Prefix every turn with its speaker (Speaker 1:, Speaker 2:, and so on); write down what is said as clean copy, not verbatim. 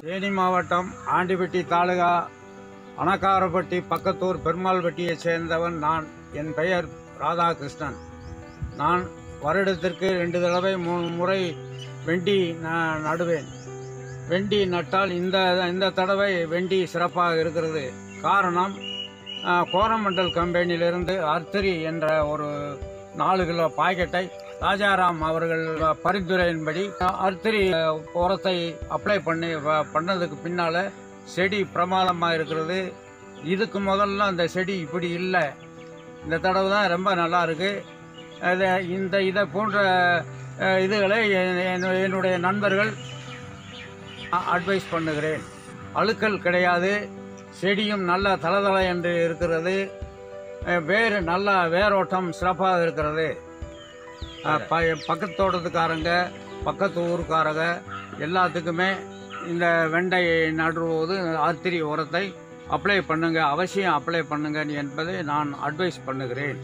Speaker 1: தேனி மாவட்டம் ஆண்டிப்பட்டி தாலுகா அணக்காரப்பட்டி பக்கத்தூர் பெருமாள்பட்டியைச் சேர்ந்தவன் நான். என் பெயர் ராதாகிருஷ்ணன். நான் வருடத்திற்கு 2 தடவை 3 முறை வெண்டி நடுவேன். வெண்டி நட்டால் இந்த தடவை வெண்டி சிறப்பாக இருக்கிறது. காரணம், கோரமண்டல் கம்பெனியிலிருந்து அர்த்தரி என்ற ஒரு 4 கிலோ பாக்கெட்டை ராஜாராம் அவர்கள் பரிந்துரையின்படி அர்த்தரி உரத்தை அப்ளை பண்ணதுக்கு பின்னால செடி பிரமாதமாக இருக்கிறது. இதுக்கு முதல்ல அந்த செடி இப்படி இல்லை. இந்த தடவை தான் ரொம்ப நல்லா இருக்கு. இதை போன்ற இதுகளை என்னுடைய நண்பர்கள் அட்வைஸ் பண்ணுகிறேன். அழுக்கல் கிடையாது, செடியும் நல்ல தளதள என்று இருக்கிறது, வேறு நல்ல வேரோட்டம் சிறப்பாக இருக்கிறது. பக்கத்து தோட்டத்துக்காரங்க, பக்கத்து ஊருக்காரங்க எல்லாத்துக்குமே இந்த வெண்டை நடும்போது அர்த்தரி உரத்தை அப்ளை பண்ணுங்க, அவசியம் அப்ளை பண்ணுங்க என்பதை நான் அட்வைஸ் பண்ணுகிறேன்.